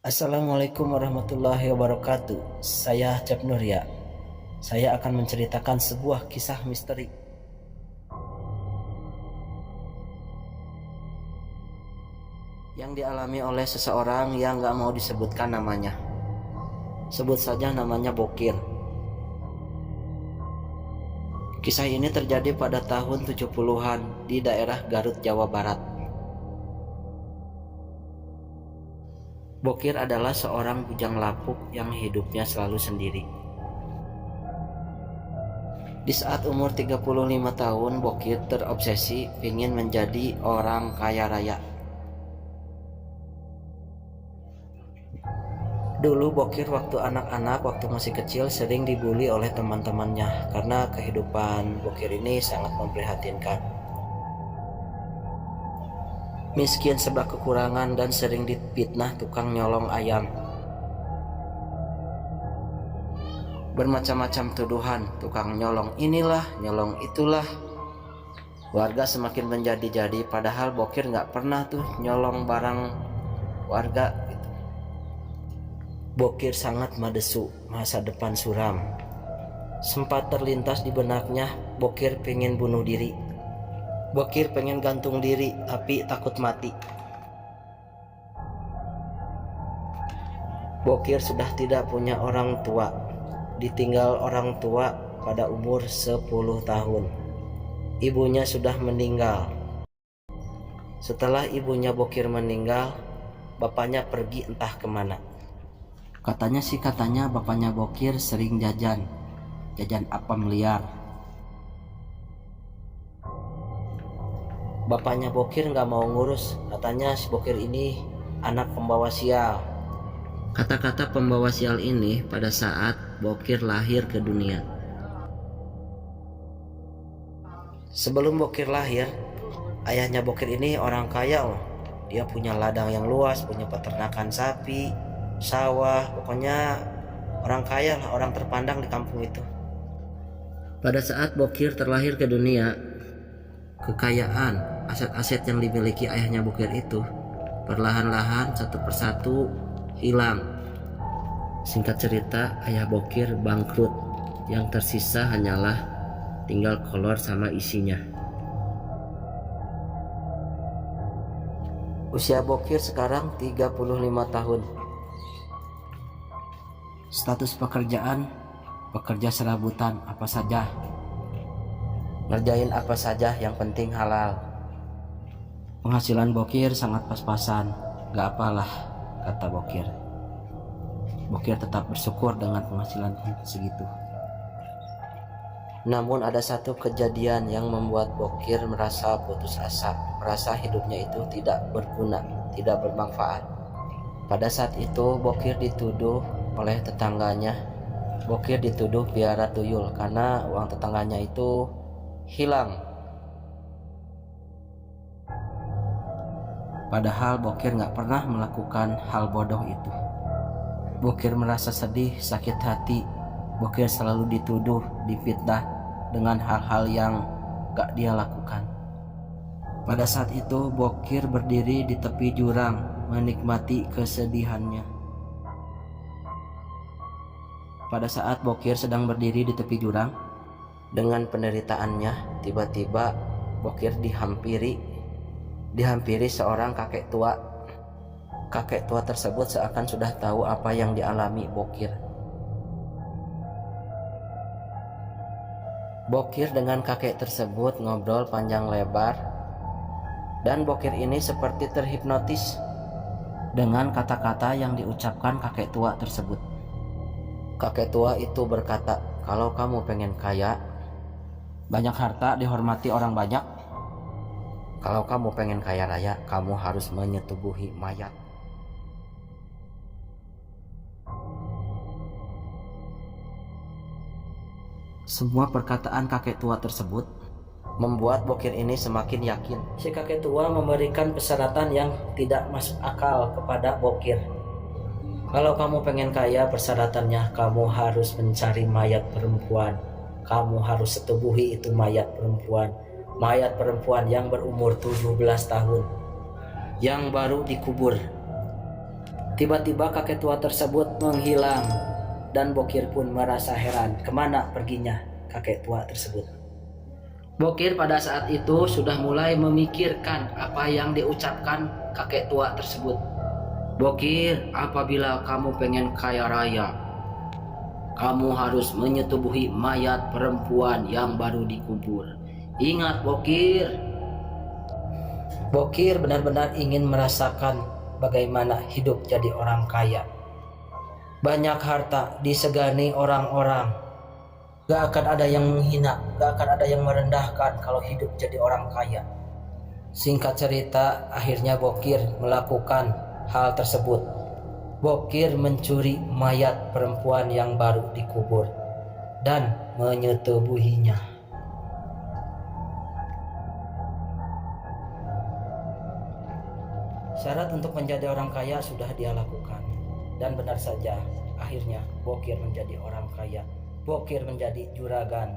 Assalamualaikum warahmatullahi wabarakatuh. Saya Cep Nurya. Saya akan menceritakan sebuah kisah misteri yang dialami oleh seseorang yang gak mau disebutkan namanya. Sebut saja namanya Bokir. Kisah ini terjadi pada tahun 70-an di daerah Garut, Jawa Barat. Bokir adalah seorang bujang lapuk yang hidupnya selalu sendiri. Di saat umur 35 tahun, Bokir terobsesi ingin menjadi orang kaya raya. Dulu Bokir waktu anak-anak, waktu masih kecil sering dibully oleh teman-temannya karena kehidupan Bokir ini sangat memprihatinkan. Miskin serba kekurangan dan sering difitnah tukang nyolong ayam. Bermacam-macam tuduhan, tukang nyolong inilah, nyolong itulah. Warga semakin menjadi-jadi padahal Bokir nggak pernah tuh nyolong barang warga gitu. Bokir sangat madesu, masa depan suram. Sempat terlintas di benaknya Bokir pengen bunuh diri. Bokir pengen gantung diri tapi takut mati. Bokir sudah tidak punya orang tua. Ditinggal orang tua pada umur 10 tahun. Ibunya sudah meninggal. Setelah ibunya Bokir meninggal, bapaknya pergi entah kemana. Katanya bapaknya Bokir sering jajan apam liar. Bapaknya Bokir nggak mau ngurus, katanya si Bokir ini anak pembawa sial. Kata-kata pembawa sial ini pada saat Bokir lahir ke dunia. Sebelum Bokir lahir, ayahnya Bokir ini orang kaya loh. Dia punya ladang yang luas, punya peternakan sapi, sawah, pokoknya orang kaya lah, orang terpandang di kampung itu. Pada saat Bokir terlahir ke dunia, kekayaan, aset-aset yang dimiliki ayahnya Bokir itu perlahan-lahan satu persatu hilang. Singkat cerita, ayah Bokir bangkrut. Yang tersisa hanyalah tinggal kolor sama isinya. Usia Bokir sekarang 35 tahun. Status pekerjaan, pekerja serabutan apa saja. Ngerjain apa saja yang penting halal. Penghasilan Bokir sangat pas-pasan. Gak apalah, kata Bokir. Bokir tetap bersyukur dengan penghasilan segitu. Namun ada satu kejadian yang membuat Bokir merasa putus asa, merasa hidupnya itu tidak berguna, tidak bermanfaat. Pada saat itu Bokir dituduh oleh tetangganya. Bokir dituduh piara tuyul karena uang tetangganya itu hilang. Padahal Bokir gak pernah melakukan hal bodoh itu. Bokir merasa sedih, sakit hati. Bokir selalu dituduh, difitnah dengan hal-hal yang gak dia lakukan. Pada saat itu Bokir berdiri di tepi jurang menikmati kesedihannya. Pada saat Bokir sedang berdiri di tepi jurang dengan penderitaannya, tiba-tiba Bokir dihampiri seorang kakek tua. Kakek tua tersebut seakan sudah tahu apa yang dialami Bokir. Bokir dengan kakek tersebut ngobrol panjang lebar, dan Bokir ini seperti terhipnotis dengan kata-kata yang diucapkan kakek tua tersebut. Kakek tua itu berkata, kalau kamu pengen kaya, banyak harta, dihormati orang banyak. Kalau kamu pengen kaya raya, kamu harus menyetubuhi mayat. Semua perkataan kakek tua tersebut membuat Bokir ini semakin yakin. Si kakek tua memberikan persyaratan yang tidak masuk akal kepada Bokir. Kalau kamu pengen kaya, persyaratannya kamu harus mencari mayat perempuan. Kamu harus setubuhi itu mayat perempuan. Mayat perempuan yang berumur 17 tahun, yang baru dikubur. Tiba-tiba kakek tua tersebut menghilang dan Bokir pun merasa heran kemana perginya kakek tua tersebut. Bokir pada saat itu sudah mulai memikirkan apa yang diucapkan kakek tua tersebut. Bokir, apabila kamu pengen kaya raya, kamu harus menyetubuhi mayat perempuan yang baru dikubur. Ingat Bokir. Bokir benar-benar ingin merasakan bagaimana hidup jadi orang kaya. Banyak harta disegani orang-orang. Gak akan ada yang menghina, gak akan ada yang merendahkan kalau hidup jadi orang kaya. Singkat cerita, akhirnya Bokir melakukan hal tersebut. Bokir mencuri mayat perempuan yang baru dikubur dan menyetubuhinya. Syarat untuk menjadi orang kaya sudah dia lakukan. Dan benar saja, akhirnya Bokir menjadi orang kaya. Bokir menjadi juragan